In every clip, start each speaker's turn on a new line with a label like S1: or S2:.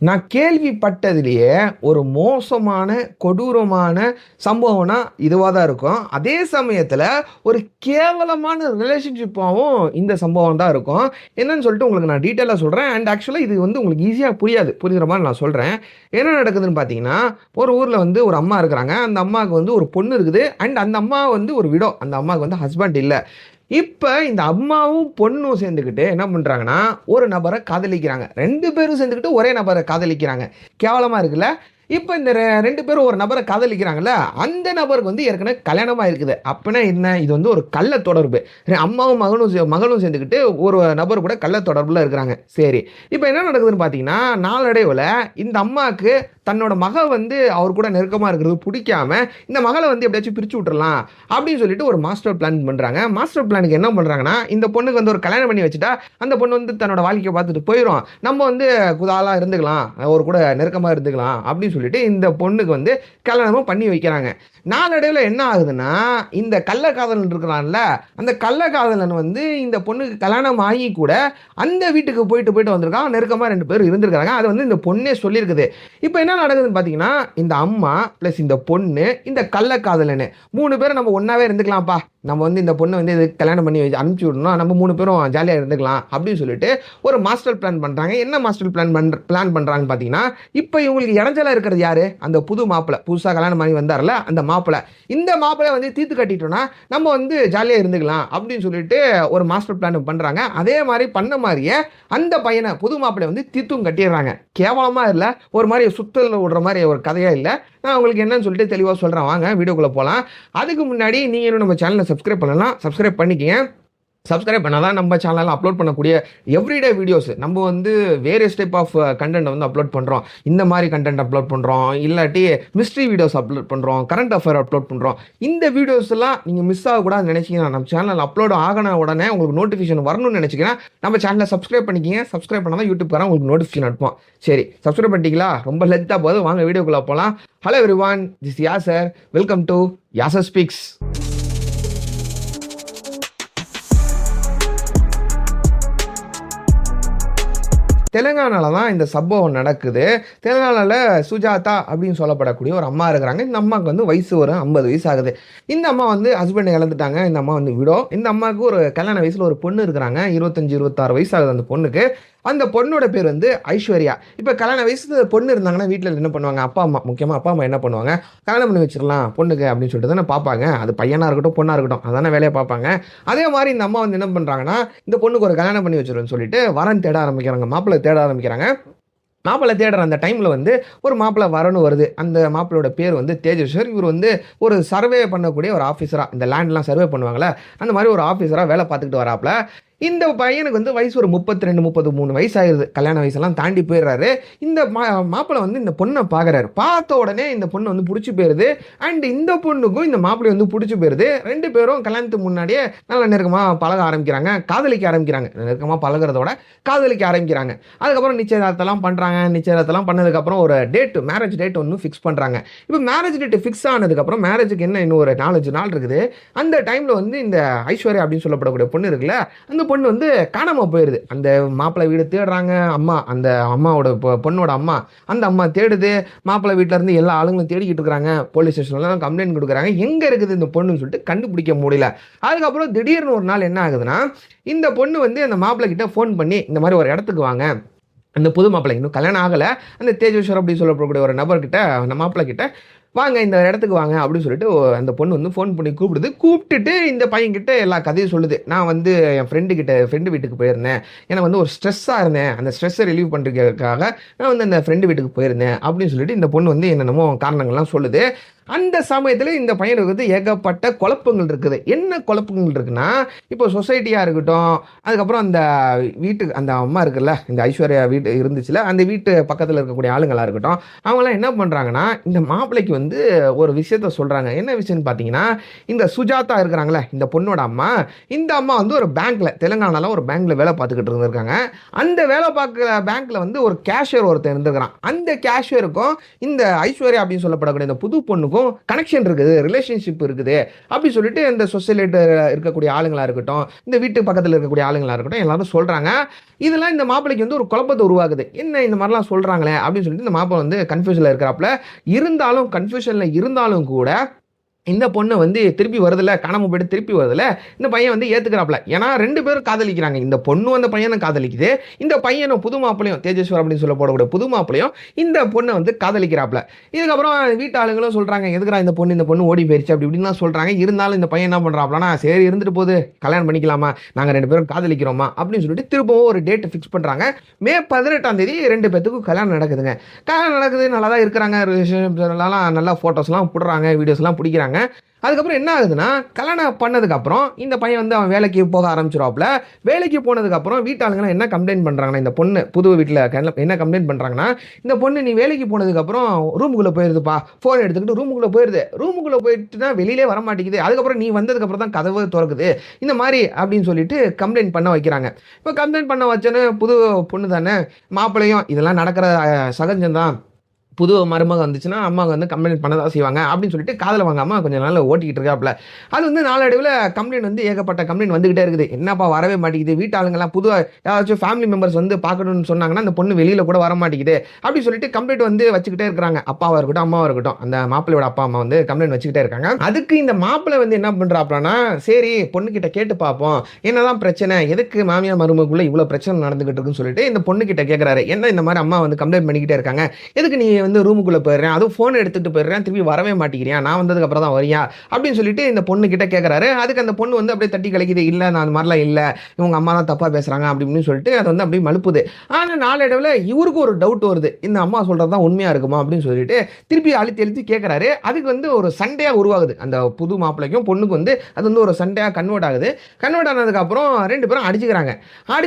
S1: நான் கேள்விப்பட்டதிலேயே ஒரு மோசமான, கொடூரமான சம்பவம்னா இதுவா தான் இருக்கும். அதே சமயத்தில ஒரு கேவலமான ரிலேஷன்ஷிப்பாவும் இந்த சம்பவம் தான் இருக்கும். என்னன்னு சொல்லிட்டு உங்களுக்கு நான் டீட்டெயிலா சொல்றேன். அண்ட் ஆக்சுவலா இது வந்து உங்களுக்கு ஈஸியா புரியாது. புரியிற மாரி நான் சொல்றேன். என்ன நடக்குதுன்னு பார்த்தீங்கன்னா, ஒரு ஊர்ல வந்து ஒரு அம்மா இருக்கிறாங்க. அந்த அம்மாவுக்கு வந்து ஒரு பொண்ணு இருக்குது. அண்ட் அந்த அம்மா வந்து ஒரு விடோ. அந்த அம்மாவுக்கு வந்து ஹஸ்பண்ட் இல்ல. இப்ப இந்த அம்மாவும், பொண்ணும் சேர்ந்துக்கிட்டு என்ன பண்றாங்கன்னா, ஒரு நபர காதலிக்கிறாங்க. 2 பேரும் சேர்ந்துக்கிட்டு ஒரே நபர காதலிக்கிறாங்க. கேவலமா இருக்குல்ல? இப்ப இந்த 2 பேரும் ஒரு நபர காதலிக்கிறாங்கல்ல, அந்த நபருக்கு வந்து ஏற்கனவே கல்யாணம் ஆயிருக்குது. அப்பன்னா என்ன? இது வந்து ஒரு கள்ள தொடர்பு. அம்மாவும் மகளும் சேர்ந்துக்கிட்டு ஒரு நபர் கூட கள்ள தொடர்புல இருக்கிறாங்க. சரி. இப்ப என்ன நடக்குதுன்னு பார்த்தீங்கன்னா, நாளடைவுல இந்த அம்மாக்கு தன்னோட மக வந்து அவர் கூட நெருக்கமா இருக்கிறது புடிக்காம, இந்த மகள வந்து எப்படியாச்சும் பிரிச்சு விட்டுறலாம் அப்படின்னு சொல்லிட்டு ஒரு மாஸ்டர் பிளான் பண்றாங்க. மாஸ்டர் பிளானுக்கு என்ன பண்றாங்கன்னா, இந்த பொண்ணுக்கு வந்து ஒரு கல்யாணம் பண்ணி வச்சுட்டா, அந்த பொண்ணு வந்து தன்னோட வாழ்க்கைய பார்த்துட்டு போயிரும். நம்ம வந்து குதாலா இருந்துக்கலாம். ஒரு கூட நெருக்கமா இருந்துக்கலாம் அப்படின்னு சொல்லிட்டு இந்த பொண்ணுக்கு வந்து கல்யாணமும் பண்ணி வைக்கிறாங்க. நாளடைவுல என்ன ஆகுதுன்னா, இந்த கள்ளக்காதலன் இருக்கிறான்ல, அந்த கள்ளக்காதலன் வந்து இந்த பொண்ணுக்கு கல்யாணம் ஆகி கூட அந்த வீட்டுக்கு போயிட்டு வந்திருக்கான். நெருக்கமா 2 பேரும் இருந்திருக்காங்க. அது வந்து இந்த பொண்ணே சொல்லியிருக்குது. இப்ப என்ன நடக்குதுன்னு பார்த்தீங்கன்னா, இந்த அம்மா பிளஸ் இந்த பொண்ணு, இந்த கள்ளக்காதலனு 3 பேரும் நம்ம ஒண்ணாவே இருந்துக்கலாம்ப்பா. நம்ம வந்து இந்த பொண்ண வந்து இதுக்கு கல்யாணம் பண்ணி அனுப்பிச்சு விடணும். நம்ம 3 பேரும் ஜாலியா இருந்துக்கலாம் அப்படின்னு சொல்லிட்டு ஒரு மாஸ்டர் பிளான் பண்றாங்க. என்ன மாஸ்டர் பிளான் பண்றாங்கன்னு பார்த்தீங்கன்னா, இப்ப இவங்களுக்கு இடைஞ்சலா இருக்கிறது யாரு? அந்த புது மாப்பிள்ளை. புதுசா கல்யாணம் பண்ணி வந்தார்ல அந்த மாப்பிள்ளை. இந்த மாப்பிள்ளை வந்து தீர்த்து கட்டிட்டோம்னா, நம்ம வந்து ஜாலியா இருந்துக்கலாம் அப்படின்னு சொல்லிட்டு ஒரு மாஸ்டர் பிளான் பண்றாங்க. அதே மாரி பண்ண மாரியே அந்த பையன புது மாப்பிள்ளை வந்து தீர்த்தும் கட்டிடுறாங்க. கேவலமா இல்ல? ஒரு மாரி சுத்தல்ல விடுற மாரி ஒரு கதையா இல்ல? நான் உங்களுக்கு என்னன்னு சொல்லிட்டு தெளிவா சொல்றேன். வாங்க வீடியோக்குள்ள போலாம். அதுக்கு முன்னாடி நீங்க இன்னும் நம்ம சேனலை சப்ஸ்கிரைப் பண்ணலாம். சப்ஸ்கிரைப் பண்ணிக்கங்க. சப்ஸ்கிரைப் பண்ணா தான் நம்ம சேனலில் அப்லோட் பண்ணக்கூடிய எவ்ரிடே வீடியோஸ் நம்ம வந்து வேரியஸ் டைப் ஆஃப் கண்டென்ட் வந்து அப்லோட் பண்ணுறோம். இந்த மாதிரி கண்டென்ட் அப்லோட் பண்ணுறோம், இல்லாட்டி மிஸ்ட்ரி வீடியோஸ் அப்லோட் பண்ணுறோம், கரண்ட் அஃபேர் அப்லோட் பண்ணுறோம். இந்த வீடியோஸ் எல்லாம் நீங்கள் மிஸ் ஆகக்கூடாதுன்னு நினச்சிங்கன்னா, நம்ம சேனல் அப்லோட் ஆகின உடனே உங்களுக்கு நோட்டிஃபிகேஷன் வரணும்னு நினச்சிங்கன்னா நம்ம சேனலை சப்ஸ்கிரைப் பண்ணிக்கிங்க. சப்ஸ்கிரைப் பண்ணால் தான் யூடியூப்காரன் உங்களுக்கு நோட்டிஃபிகேஷன் அனுப்புவோம். சரி, சப்ஸ்கிரைப் பண்ணிட்டீங்களா? ரொம்ப லென்த்தாக போகுது, வாங்க வீடியோக்குள்ளே போகலாம். Hello everyone, this Yasar. Welcome to Yasar speaks. தெலுங்கானால தான் இந்த சம்பவம் நடக்குது. தெலுங்கானாவில் சுஜாதா அப்படின்னு சொல்லப்படக்கூடிய ஒரு அம்மா இருக்கிறாங்க. இந்த அம்மாவுக்கு வந்து வயசு ஒரு 50 வயசு ஆகுது. இந்த அம்மா வந்து ஹஸ்பண்டை இழந்துட்டாங்க. இந்த அம்மா வந்து விடோ. இந்த அம்மாவுக்கு ஒரு கல்யாண வயசில் ஒரு பொண்ணு இருக்கிறாங்க. 25, 26 வயசு ஆகுது அந்த பொண்ணுக்கு. அந்த பொண்ணோட பேர் வந்து ஐஸ்வர்யா. இப்போ கல்யாண வயசு பொண்ணு இருந்தாங்கன்னா வீட்டில் என்ன பண்ணுவாங்க? அப்பா அம்மா, முக்கியமாக அப்பா அம்மா என்ன பண்ணுவாங்க? கல்யாணம் பண்ணி வச்சிடலாம் பொண்ணுக்கு அப்படின்னு சொல்லிட்டு தானே பார்ப்பாங்க. அது பையனாக இருக்கட்டும் பொண்ணாக இருக்கட்டும், அதான வேலையை பார்ப்பாங்க. அதே மாதிரி இந்த அம்மா வந்து என்ன பண்ணுறாங்கன்னா, இந்த பொண்ணுக்கு ஒரு கல்யாணம் பண்ணி வச்சிருன்னு சொல்லிட்டு வரன் தேட ஆரம்பிக்கிறாங்க, மாப்பிள்ளை தேட ஆரம்பிக்கிறாங்க. மாப்பிள்ளை தேடுற அந்த டைமில் வந்து ஒரு மாப்பிள்ளை வரணும் வருது. அந்த மாப்பிள்ளையோட பேர் வந்து தேஜேஸ்வர். இவர் வந்து ஒரு சர்வே பண்ணக்கூடிய ஒரு ஆஃபீஸராக, இந்த லேண்ட்லாம் சர்வே பண்ணுவாங்களே அந்த மாதிரி ஒரு ஆஃபீஸராக வேலை பார்த்துக்கிட்டு வராப்புல. இந்த பையனுக்கு வந்து வயசு ஒரு 32, 33 வயசு ஆயிடுது. கல்யாண வயசெல்லாம் தாண்டி போயிடுறாரு. இந்த மாப்பிள்ளை வந்து இந்த பொண்ணை பார்க்குறாரு. பார்த்த உடனே இந்த பொண்ணு வந்து பிடிச்சி போயிருது. அண்ட் இந்த பொண்ணுக்கும் இந்த மாப்பிள்ளை வந்து பிடிச்சி போயிருது. 2 பேரும் கல்யாணத்துக்கு முன்னாடியே நல்லா நெருக்கமாக பழக ஆரம்பிக்கிறாங்க, காதலிக்க ஆரம்பிக்கிறாங்க. நெருக்கமாக பழகிறதோட காதலிக்க ஆரம்பிக்கிறாங்க. அதுக்கப்புறம் நிச்சயதார்த்தம்லாம் பண்ணுறாங்க. நிச்சயதார்த்தம்லாம் பண்ணதுக்கப்புறம் ஒரு டேட், மேரேஜ் டேட் ஒன்று ஃபிக்ஸ் பண்ணுறாங்க. இப்போ மேரேஜ் டேட் ஃபிக்ஸ் ஆனதுக்கப்புறம் மேரேஜுக்கு என்ன இன்னும் ஒரு 4-5 நாள் இருக்குது. அந்த டைமில் வந்து இந்த ஐஸ்வர்யா அப்படின்னு சொல்லப்படக்கூடிய பொண்ணு இருக்குல்ல, அந்த பொண்ணு வந்து காணாமல் போயிடுது. அந்த மாப்பிள்ளை வீடு தேடுறாங்க. அம்மா, அந்த அம்மாவோட பொண்ணோட அம்மா, அந்த அம்மா தேடுது. மாப்பிள்ளை வீட்டில் இருந்து எல்லா ஆளுங்களும் தேடிக்கிட்டு இருக்கிறாங்க. போலீஸ் ஸ்டேஷன்லாம் கம்ப்ளைண்ட் கொடுக்குறாங்க. எங்கே இருக்குது இந்த பொண்ணுன்னு சொல்லிட்டு கண்டுபிடிக்க முடியல. அதுக்கப்புறம் திடீர்னு ஒரு நாள் என்ன ஆகுதுன்னா, இந்த பொண்ணு வந்து அந்த மாப்பிள்ளை கிட்ட ஃபோன் பண்ணி இந்த மாதிரி ஒரு இடத்துக்கு வாங்க. அந்த புது மாப்பிள்ளை இன்னும் கல்யாணம் ஆகலை. அந்த தேஜேஸ்வர் அப்படின்னு சொல்லப்படக்கூடிய ஒரு நபர்கிட்ட, அந்த மாப்பிள்ளை கிட்ட வாங்க இந்த இடத்துக்கு வாங்க அப்படின்னு சொல்லிட்டு அந்த பொண்ணு வந்து ஃபோன் பண்ணி கூப்பிடுது. கூப்பிட்டுட்டு இந்த பையன்கிட்ட எல்லா கதையும் சொல்லுது. நான் வந்து என் ஃப்ரெண்டு வீட்டுக்கு போயிருந்தேன். எனக்கு வந்து ஒரு ஸ்ட்ரெஸ்ஸாக இருந்தேன். அந்த ஸ்ட்ரெஸ்ஸை ரிலீவ் பண்ணுறதுக்காக நான் வந்து அந்த ஃப்ரெண்டு வீட்டுக்கு போயிருந்தேன் அப்படின்னு சொல்லிட்டு இந்த பொண்ணு வந்து என்னென்னமோ காரணங்கள்லாம் சொல்லுது. அந்த சமயத்தில் இந்த பையனுக்கு வந்து ஏகப்பட்ட குழப்பங்கள் இருக்குது. என்ன குழப்பங்கள் இருக்குன்னா, இப்போ சொசைட்டியாக இருக்கட்டும், அதுக்கப்புறம் அந்த வீட்டுக்கு அந்த அம்மா இருக்குல்ல, இந்த ஐஸ்வர்யா வீட்டு இருந்துச்சுல, அந்த வீட்டு பக்கத்தில் இருக்கக்கூடிய ஆளுங்களாக இருக்கட்டும், அவங்களாம் என்ன பண்ணுறாங்கன்னா, இந்த மாப்பிள்ளைக்கு வந்து ஒரு விஷயத்த சொல்கிறாங்க. என்ன விஷயம்னு பார்த்தீங்கன்னா, இந்த சுஜாதா இருக்கிறாங்களே, இந்த பொண்ணோட அம்மா, இந்த அம்மா வந்து ஒரு பேங்க்கில், தெலுங்கானாவில் ஒரு பேங்க்கில் வேலை பார்த்துக்கிட்டு இருந்திருக்காங்க. அந்த வேலை பார்க்குற பேங்க்கில் வந்து ஒரு கேஷியர் ஒருத்தர் இருந்திருக்கிறான். அந்த கேஷியருக்கும் இந்த ஐஸ்வர்யா அப்படின்னு சொல்லப்படக்கூடிய இந்த புது பொண்ணுக்கும் பொண்ணுக்கும் கனெக்ஷன் இருக்குது, ரிலேஷன்ஷிப் இருக்குது அப்படி சொல்லிட்டு இந்த சொசைட்டில இருக்கக்கூடிய ஆளுங்களா இருக்கட்டும், இந்த வீட்டு பக்கத்துல இருக்கக்கூடிய ஆளுங்களா இருக்கட்டும் எல்லாரும் சொல்றாங்க. இதெல்லாம் இந்த மாப்பிள்ளைக்கு வந்து ஒரு குழப்பத்தை உருவாக்குது. என்ன இந்த மாதிரிலாம் சொல்றாங்களே அப்படின்னு சொல்லிட்டு இந்த மாப்பிள்ளை வந்து கன்ஃபியூஷன்ல இருக்கிறாப்ல. இருந்தாலும் கன்ஃபியூஷன்ல இருந்தாலும் கூட இந்த பொண்ணு வந்து திருப்பி வருதுல்ல, காணாம போயிட்டு திருப்பி வருதுல்ல, இந்த பையன் வந்து ஏத்துக்கிறாப்ல. ஏன்னா 2 பேரும் காதலிக்கிறாங்க. இந்த பொண்ணும் அந்த பையனும் காதலிக்குது. இந்த பையனும் புது மாப்பிளையும் தேஜேஸ்வர் அப்படின்னு சொல்லப்படக்கூடிய புது மாப்பிளையும் இந்த பொண்ணை வந்து காதலிக்கிறாப்ல. இதுக்கப்புறம் வீட்டு ஆளுங்களும் சொல்றாங்க, எதுக்குடா இந்த பொண்ணு ஓடி போயிருச்சு அப்படி இப்படின்லாம் சொல்றாங்க. இருந்தாலும் இந்த பையன் என்ன பண்றாப்லனா, சரி இருந்துட்டு போகுது, கல்யாணம் பண்ணிக்கலாமா, நாங்க 2 பேரும் காதலிக்கிறோமா அப்படின்னு சொல்லிட்டு திரும்பவும் ஒரு டேட் ஃபிக்ஸ் பண்றாங்க. மே 18ஆம் தேதி 2 பேத்துக்கும் கல்யாணம் நடக்குதுங்க. கல்யாணம் நடக்குது, நல்லா தான் இருக்கிறாங்க, நல்லா போட்டோஸ்லாம் போடுறாங்க, வீடியோஸ்லாம் பிடிக்கிறாங்க. அதுக்கப்புறம் என்ன ஆகுதுன்னா, கல்யாணம் பண்ணதுக்கு அப்புறம் இந்த பையன் வந்து அவன் வேலைக்கு போக ஆரம்பிச்சிருவாப்ல. வேலைக்கு போனதுக்கு அப்புறம் வீட்டாளுங்க என்ன கம்ப்ளைண்ட் பண்றாங்கன்னா, இந்த பொண்ணு புது வீட்டில் என்ன கம்ப்ளைண்ட் பண்றாங்கன்னா, இந்த பொண்ணு நீ வேலைக்கு போனதுக்கு அப்புறம் ரூமுக்குள்ள போயிருதுப்பா, போன் எடுத்துக்கிட்டு ரூமுக்குள்ள போயிருது, ரூமுக்குள்ள போயிட்டுனா வெளியிலே வர மாட்டேங்குது, அதுக்கப்புறம் நீ வந்ததுக்கு அப்புறம் தான் கதவு திறக்குது, இந்த மாதிரி அப்படின்னு சொல்லிட்டு கம்ப்ளைண்ட் பண்ண வைக்கிறாங்க. இப்போ கம்ப்ளைண்ட் பண்ண வச்சோன்னு புது பொண்ணு தானே, மாப்பிள்ளையும் இதெல்லாம் நடக்கிற சகஜம்தான், புது மருமக வந்துச்சுன்னா அம்மாவுக்கு வந்து கம்ப்ளைண்ட் பண்ண தான் செய்வாங்க அப்படின்னு சொல்லிட்டு காதில் வாங்காமல் கொஞ்சம் நாள் ஓட்டிக்கிட்டு இருக்காப்புல. அது வந்து நாளடைவில் கம்ப்ளைண்ட் வந்து ஏகப்பட்ட கம்ப்ளைண்ட் வந்துகிட்டே இருக்குது. என்னப்பா வரவே மாட்டேங்குது, வீட்டு ஆளுங்கெல்லாம் புது ஏதாச்சும் ஃபேமிலி மெம்பர்ஸ் வந்து பார்க்கணும்னு சொன்னாங்கன்னா அந்த பொண்ணு வெளியில் கூட வர மாட்டேங்குது அப்படி சொல்லிட்டு கம்ப்ளைண்ட் வந்து வச்சுக்கிட்டே இருக்கிறாங்க. அப்பாவாக இருக்கட்டும் அம்மாவாக இருக்கட்டும், அந்த மாப்பிள்ளையோட அப்பா அம்மா வந்து கம்ப்ளைண்ட் வச்சுக்கிட்டே இருக்காங்க. அதுக்கு இந்த மாப்பிள்ளை வந்து என்ன பண்ணுறாப்லன்னா, சரி பொண்ணுக்கிட்ட கேட்டு பார்ப்போம், என்னதான் பிரச்சனை, எதுக்கு மாமியார் மருமகுள்ள இவ்வளோ பிரச்சனை நடந்துகிட்டு இருக்குன்னு சொல்லிட்டு இந்த பொண்ணுக்கிட்ட கேட்குறாரு. என்ன இந்த மாதிரி அம்மா வந்து கம்ப்ளைண்ட் பண்ணிக்கிட்டே இருக்காங்க, எதுக்கு நீ வந்து ரூமுக்குள்ள போயிடுறேன், அதுவும் ஃபோன் எடுத்துட்டு போயிடுறேன், திருப்பி வரவே மாட்டேங்கிறியா, நான் வந்ததுக்கு அப்புறம் தான் வரியா அப்படின்னு சொல்லிட்டு இந்த பொண்ணு கிட்ட கேட்கறாரு. அதுக்கு அந்த பொண்ணு வந்து அப்படியே தட்டி கழிக்குது, இல்ல நான் அந்த மாதிரிலாம் இல்ல, இவங்க அம்மா தான் தப்பா பேசுறாங்க அப்படின்னு சொல்லிட்டு அதை வந்து அப்படியே மழுப்புது. ஆனா நாளடைவில் இவருக்கு ஒரு டவுட் வருது, இந்த அம்மா சொல்றதுதான் உண்மையா இருக்குமா அப்படின்னு சொல்லிட்டு திருப்பி அழுத்தி அழுத்தி கேட்கறாரு. அதுக்கு வந்து ஒரு சண்டையா உருவாகுது, அந்த புது மாப்பிள்ளைக்கும் பொண்ணுக்கு வந்து அது வந்து ஒரு சண்டையா கன்வெர்ட் ஆகுது. கன்வெர்ட் ஆனதுக்கு அப்புறம் 2 பேரும் அடிச்சுக்கிறாங்க.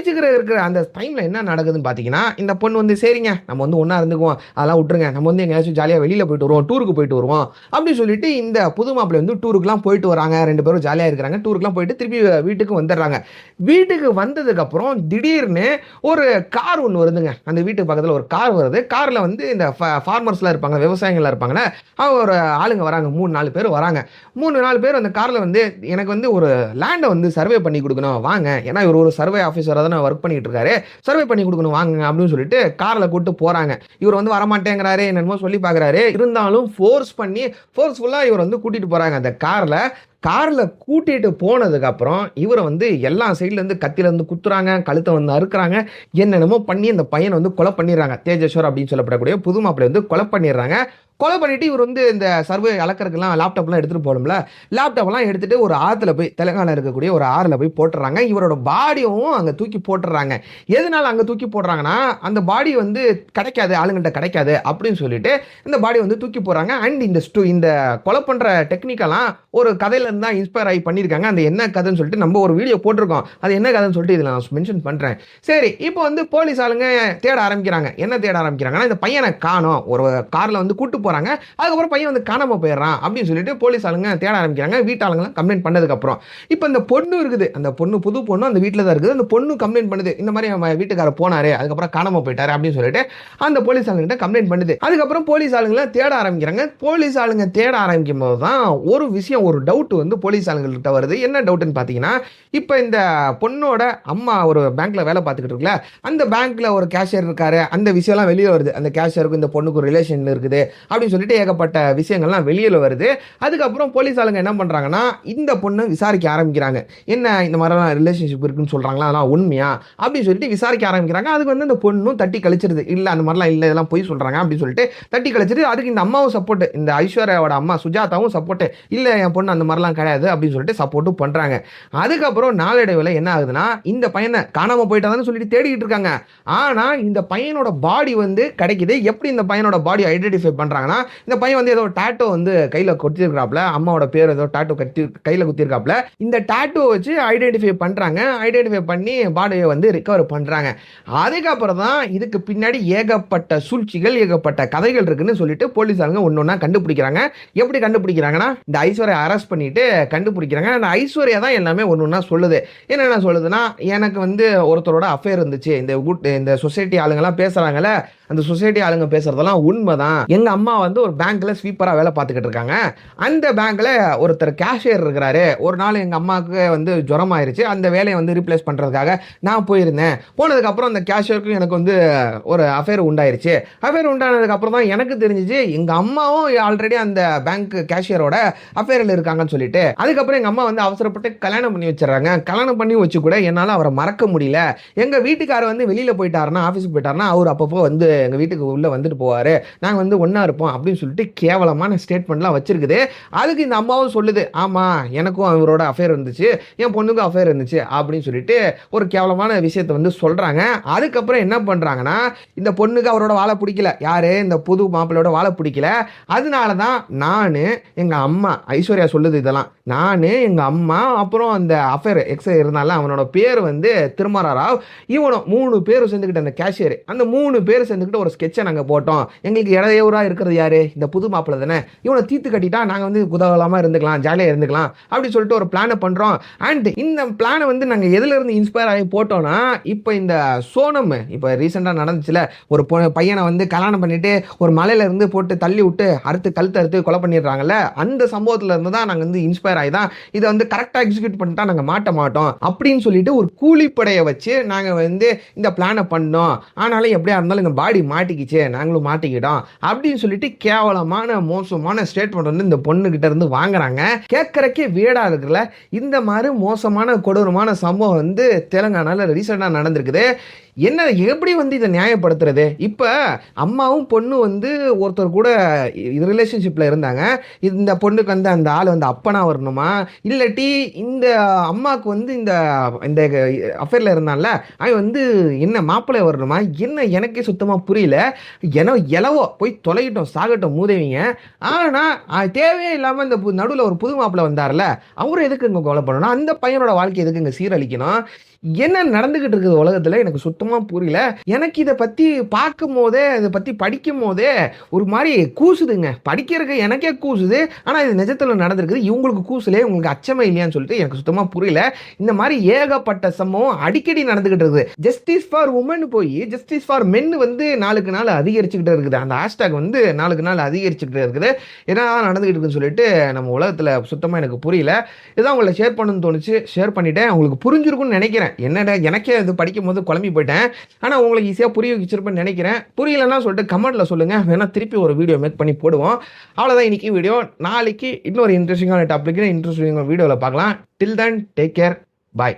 S1: இருக்கிற அந்த டைம்ல என்ன நடக்குதுன்னு பாத்தீங்கன்னா, இந்த பொண்ணு வந்து சரிங்க நம்ம வந்து ஒன்னா இருந்துக்குவோம், அதெல்லாம் விட்டுருங்க, நம்ம வந்து எங்கேயாச்சும் ஜாலியாக வெளியில் போயிட்டு வருவோம், டூருக்கு போயிட்டு வருவோம் அப்படின்னு சொல்லிட்டு இந்த புது மாப்பிள்ளை வந்து டூருக்குலாம் போயிட்டு வராங்க. 2 பேரும் ஜாலியாக இருக்கிறாங்க, டூருக்குலாம் போயிட்டு திருப்பி வீட்டுக்கு வந்துடுறாங்க. வீட்டுக்கு வந்ததுக்கப்புறம் திடீர்னு ஒரு கார் ஒன்று வருதுங்க. அந்த வீட்டுக்கு பக்கத்தில் ஒரு கார் வருது. காரில் வந்து இந்த ஃபார்மர்ஸ்லாம் இருப்பாங்க, விவசாயிகள்லாம் இருப்பாங்கல்ல, அவங்க ஒரு ஆளுங்க வராங்க, 3-4 பேர் வராங்க. 3-4 பேர் அந்த காரில் வந்து எனக்கு வந்து ஒரு லேண்டை வந்து சர்வே பண்ணி கொடுக்கணும் வாங்க, ஏன்னா இவர் ஒரு சர்வே ஆஃபீஸராக தானே ஒர்க் பண்ணிட்டு இருக்காரு, சர்வே பண்ணி கொடுக்கணும் வாங்க அப்படின்னு சொல்லிட்டு காரில் கூப்பிட்டு போகிறாங்க. இவர் வந்து வரமாட்டேங்கிறாரு, என்னமோ சொல்லி பார்க்குறாரு. இருந்தாலும் ஃபோர்ஸ்ஃபுல்லாக இவர் வந்து கூட்டிகிட்டு போகிறாங்க. அந்த காரில் கூட்டிகிட்டு போனதுக்கு அப்புறம் இவரை வந்து எல்லா சைட்லேருந்து கத்திலேருந்து குத்துறாங்க, கழுத்தை வந்து அறுக்குறாங்க, என்னென்னமோ பண்ணி அந்த பையனை வந்து கொலை பண்ணிடுறாங்க. தேஜேஸ்வர் அப்படின்னு சொல்லப்படக்கூடிய புது மாப்பிள்ளை வந்து கொலை பண்ணிடுறாங்க. கொலை பண்ணிட்டு இவர் வந்து இந்த சர்வே அளக்கிறதுக்கெல்லாம் லேப்டாப்லாம் எடுத்துகிட்டு போகணும்ல, லேப்டாப்லாம் எடுத்துகிட்டு ஒரு ஆற்றுல போய், தெலுங்கானா இருக்கக்கூடிய ஒரு ஆறில் போய் போட்டுறாங்க. இவரோட பாடியும் அங்கே தூக்கி போட்டுறாங்க. எதனால அங்கே தூக்கி போடுறாங்கன்னா, அந்த பாடி வந்து கிடைக்காது, ஆளுங்கள்ட்ட கிடைக்காது அப்படின்னு சொல்லிட்டு இந்த பாடி வந்து தூக்கி போடுறாங்க. அண்ட் இந்த கொலை பண்ணுற டெக்னிக்கெல்லாம் ஒரு கதையிலேருந்து தான் இன்ஸ்பயர் ஆகி பண்ணியிருக்காங்க. அந்த என்ன கதைன்னு சொல்லிட்டு நம்ம ஒரு வீடியோ போட்டிருக்கோம், அது என்ன கதைன்னு சொல்லிட்டு இதில் நான் மென்ஷன் பண்ணுறேன். சரி, இப்போ வந்து போலீஸ் ஆளுங்க தேட ஆரம்பிக்கிறாங்க. என்ன தேட ஆரம்பிக்கிறாங்கன்னா, இந்த பையனை காணோம், ஒரு காரில் வந்து கூட்டு போறாங்க, அதுக்கப்புறம் பையன் வந்து காணாம போயிடுறான் அப்படின்னு சொல்லிட்டு போலீஸ் ஆளுங்க தேட ஆரம்பிக்கிறாங்க. வீட்டாளுங்க கம்ப்ளைண்ட் பண்ணதுக்கு அப்புறம் இப்போ இந்த பொண்ணு இருக்குது, அந்த பொண்ணு புது பொண்ணு அந்த வீட்டில் தான் இருக்குது. அந்த பொண்ணு கம்ப்ளைண்ட் பண்ணுது, இந்த மாதிரி நம்ம வீட்டுக்காரர் போனாரு, அதுக்கப்புறம் காணாம போயிட்டாரு அப்படின்னு சொல்லிட்டு அந்த போலீஸ் ஆளுங்கிட்ட கம்ப்ளைண்ட் பண்ணுது. அதுக்கப்புறம் போலீஸ் ஆளுங்களை தேட ஆரம்பிக்கிறாங்க. போலீஸ் ஆளுங்க தேட ஆரம்பிக்கும் போது தான் ஒரு விஷயம், ஒரு டவுட் வந்து போலீஸ் ஆளுங்கள்கிட்ட வருது. என்ன டவுட்னு பார்த்தீங்கன்னா, இப்போ இந்த பொண்ணோட அம்மா ஒரு பேங்க்ல வேலை பார்த்துக்கிட்டு இருக்குல்ல, அந்த பேங்க்ல ஒரு கேஷியர் இருக்காரு, அந்த விஷயம்லாம் வெளியே வருது. அந்த கேஷியருக்கும் இந்த பொண்ணுக்கு ரிலேஷன் இருக்குது அப்படின்னு சொல்லிட்டு ஏகப்பட்ட விஷயங்கள்லாம் வெளியில் வருது. அதுக்கப்புறம் போலீஸ் ஆளுங்க என்ன பண்ணுறாங்கன்னா, இந்த பொண்ணு விசாரிக்க ஆரம்பிக்கிறாங்க. என்ன இந்த மாதிரிலாம் ரிலேஷன்ஷிப் இருக்குன்னு சொல்கிறாங்களா, அதெல்லாம் உண்மையா அப்படின்னு சொல்லிட்டு விசாரிக்க ஆரம்பிக்கிறாங்க. அதுக்கு வந்து இந்த பொண்ணும் தட்டி கழிச்சிருது, இல்லை அந்த மாதிரிலாம் இல்லை, இதெல்லாம் போய் சொல்கிறாங்க அப்படின்னு சொல்லிட்டு தட்டி கழிச்சிட்டு, அதுக்கு இந்த அம்மாவும் சப்போர்ட், இந்த ஐஸ்வர்யாவோட அம்மா சுஜாதாவும் சப்போர்ட், இல்லை என் பொண்ணு அந்த மாதிரிலாம் கிடையாது அப்படின்னு சொல்லிட்டு சப்போர்ட்டும் பண்ணுறாங்க. அதுக்கப்புறம் நாளடைவில் என்ன ஆகுதுன்னா, இந்த பையனை காணாமல் போயிட்டாதான்னு சொல்லிட்டு தேடிக்கிட்டு இருக்காங்க. ஆனால் இந்த பையனோட பாடி வந்து கிடைக்குது. எப்படி இந்த பையனோட பாடி ஐடென்டிஃபை பண்ணுறாங்கன்னா, இந்த பையன் வந்து ஏதோ டாட்டோ வந்து கையில் கொத்திருக்காப்ல, அம்மாவோட பேர் ஏதோ டாட்டோ கையில் குத்திருக்காப்ல. இந்த டாட்டோ வச்சு ஐடென்டிஃபை பண்ணுறாங்க. ஐடென்டிஃபை பண்ணி பாடியை வந்து ரிகவர் பண்ணுறாங்க. அதுக்கப்புறம் தான் இதுக்கு பின்னாடி ஏகப்பட்ட சூழ்ச்சிகள், ஏகப்பட்ட கதைகள் இருக்குன்னு சொல்லிட்டு போலீஸ் ஆளுங்க ஒன்று ஒன்றா கண்டுபிடிக்கிறாங்க. எப்படி கண்டுபிடிக்கிறாங்கன்னா, இந்த ஐஸ்வர்யா அரெஸ்ட் பண்ணிட்டு கண்டுபிடிக்கிறாங்க. அந்த ஐஸ்வர்யா தான் எல்லாமே ஒன்று ஒன்றா சொல்லுது. என்னென்ன சொல்லுதுன்னா, எனக்கு வந்து ஒருத்தரோட அஃபேர் இருந்துச்சு, இந்த சொசைட்டி ஆளுங்கெல்லாம் பேசுகிறாங்கல்ல, அந்த சொசைட்டி ஆளுங்க பேசுறதெல்லாம் உண்மைதான். எங்க அம்மா வந்து ஒரு பேங்க்ல ஸ்வீப்பரா வேலை பார்த்துக்கிட்டு இருக்காங்க. அந்த பேங்க்ல ஒருத்தர் கேஷியர் இருக்கிறாரு. ஒரு நாள் எங்க அம்மாவுக்கு வந்து ஜுரம் ஆயிருச்சு. அந்த வேலையை வந்து ரீப்ளேஸ் பண்றதுக்காக நான் போயிருந்தேன். போனதுக்கு அப்புறம் அந்த கேஷியருக்கும் எனக்கு வந்து ஒரு அஃபேர் உண்டாயிருச்சு. அஃபேர் உண்டானதுக்கு அப்புறம் தான் எனக்கு தெரிஞ்சுச்சு எங்க அம்மாவும் ஆல்ரெடி அந்த பேங்க் கேஷியரோட அஃபேரில் இருக்காங்கன்னு சொல்லிட்டு. அதுக்கப்புறம் எங்க அம்மா வந்து அவசரப்பட்டு கல்யாணம் பண்ணி வச்சிடறாங்க. கல்யாணம் பண்ணி வச்சு கூட என்னால அவரை மறக்க முடியல. எங்க வீட்டுக்காரர் வந்து வெளியில போயிட்டாருன்னா, ஆஃபீஸுக்கு போயிட்டாருன்னா அவர் அப்பப்போ வந்து எங்க வீட்டுக்கு உள்ள வந்துட்டு போவாரு. நாங்க வந்து ஒண்ணா இருப்போம் அப்படின்னு சொல்லிட்டு கேவலமான ஸ்டேட்மெண்ட்லாம் வச்சிருக்குது. அதுக்கு இந்த அம்மாவும் சொல்லுது, ஆமா எனக்கும் அவரோட அஃபேர் இருந்துச்சு, என் பொண்ணுக்கும் அஃபேர் இருந்துச்சு அப்படின்னு சொல்லிட்டு ஒரு கேவலமான விஷயத்தை வந்து சொல்றாங்க. அதுக்கப்புறம் என்ன பண்றாங்கன்னா, இந்த பொண்ணுக்கு அவரோட வாழ பிடிக்கல. யாரு? இந்த புது மாப்பிள்ளையோட வாழ பிடிக்கல. அதனால தான் நானு எங்க அம்மா, ஐஸ்வர்யா சொல்லுது இதெல்லாம், நானு எங்க அம்மா அப்புறம் அந்த அஃபேர் எக்ஸ் இருந்தால அவனோட பேர் வந்து திருமாரா ராவ், இவனும் 3 பேரும் சேர்ந்துக்கிட்டு அந்த கேஷியர், அந்த 3 பேர் சேர்ந்துக்கிட்டு ஒரு ஸ்கெட்சை நாங்க போட்டோம். எங்களுக்கு இடையூறா இருக்கிறது யாரு? இந்த புது மாப்பிள்ளை தானே. இவனை தீர்த்து கட்டிட்டா நாங்க வந்து குதகலமா இருந்துக்கலாம், ஜாலியா இருந்துக்கலாம் அப்படி சொல்லிட்டு ஒரு பிளானை பண்றோம். அண்ட் இந்த பிளானை வந்து நாங்க எதுல இருந்து இன்ஸ்பயர் ஆகி போட்டோம்னா, இப்போ இந்த சோனம் இப்போ ரீசெண்டா நடந்துச்சுல, ஒரு பையனை வந்து கல்யாணம் பண்ணிட்டு ஒரு மலையில இருந்து போட்டு தள்ளி விட்டு அறுத்து கழுத்து அறுத்து கொலை பண்ணிடுறாங்கல்ல, அந்த சம்பவத்துல இருந்து தான் நாங்க வந்து இன்ஸ்பயர் ஆகி தான் இதை வந்து கரெக்டா எக்ஸிக்யூட் பண்ணிட்டா நாங்க மாட்ட மாட்டோம் அப்படின்னு சொல்லிட்டு ஒரு கூலிப்படையை வச்சு நாங்க வந்து இந்த பிளானை பண்ணோம். ஆனாலும் எப்படியா இருந்தாலும் இந்த பாடி மாட்டிக்கிச்சு, நாங்களும் மாட்டிக்கிட்டோம் அப்படின்னு சொல்லிட்டு கேவலமான மோசமான ஸ்டேட்மெண்ட் வந்து இந்த பொண்ணு கிட்ட இருந்து வாங்குறாங்க. கேட்கறக்கே வீடா இருக்குல்ல. இந்த மாதிரி மோசமான கொடூரமான சம்பவம் வந்து தெலுங்கானால ரீசெண்டா நடந்திருக்குது. என்ன எப்படி வந்து இதை நியாயப்படுத்துறது? இப்ப அம்மாவும் பொண்ணு வந்து ஒருத்தர் கூட ரிலேஷன்ஷிப்ல இருந்தாங்க. இந்த பொண்ணுக்கு வந்து அந்த ஆள் வந்து அப்பனா வரணுமா, இல்லாட்டி இந்த அம்மாவுக்கு வந்து இந்த இந்த அஃபேர்ல இருந்தான்ல அவன் வந்து என்ன மாப்பிள்ளை வரணுமா? என்ன எனக்கே சுத்தமா புரியல. எலவோ போய் தொலைகிட்டோம், சாகட்டும் மூதேவிங்க. ஆனா தேவையே இல்லாம இந்த நடுவில் ஒரு புது மாப்பிள்ளை வந்தார்ல, அவரை எதுக்கு இங்க கொலை பண்ணணும்? அந்த பையனோட வாழ்க்கை எதுக்கு இங்க சீரழிக்கணும்? என்ன நடந்துகிட்டு இருக்குது உலகத்துல எனக்கு சுத்தமா புரியல. எனக்கு இதை பத்தி பார்க்கும் போதே, இதை பத்தி படிக்கும் போதே ஒரு மாதிரி கூசுதுங்க. படிக்கிறதுக்கு எனக்கே கூசுது. ஆனா இது நிஜத்துல நடந்திருக்குது. இவங்களுக்கு கூசலே, உங்களுக்கு அச்சமே இல்லையான்னு சொல்லிட்டு எனக்கு சுத்தமா புரியல. இந்த மாதிரி ஏகப்பட்ட சம்பவம் அடிக்கடி நடந்துகிட்டு இருக்குது. ஜஸ்டிஸ் ஃபார் உமன் போய் ஜஸ்டிஸ் ஃபார் மென் வந்து நாளுக்கு நாள் அதிகரிச்சுக்கிட்டு இருக்குது. அந்த ஹேஷ்டாக் வந்து நாளுக்கு நாள் அதிகரிச்சுக்கிட்டு இருக்குது. என்னதான் நடந்துகிட்டு இருக்குன்னு சொல்லிட்டு நம்ம உலகத்துல சுத்தமா எனக்கு புரியல. இதான் உங்களை ஷேர் பண்ணணும்னு தோணுச்சு, ஷேர் பண்ணிட்டேன். உங்களுக்கு புரிஞ்சிருக்கும்னு நினைக்கிறேன். என்னடா எனக்கே இது படிக்கும் போது குழம்பி போயிட்டேன். ஆனா உங்களுக்கு ஈஸியா புரிய வச்சிருப்பேன்னு நினைக்கிறேன். புரியலன்னா சொல்லிட்டு கமெண்ட்ல சொல்லுங்க, வேணா திருப்பி ஒரு வீடியோ மேக் பண்ணி போடுவோம். அவ்வளவுதான் இன்னைக்கு வீடியோ. நாளைக்கு இன்னொரு இன்ட்ரெஸ்டிங்கான டாபிக் இன்ட்ரெஸ்டிங் வீடியோல பார்க்கலாம். டில் தென் டேக் கேர், பாய்.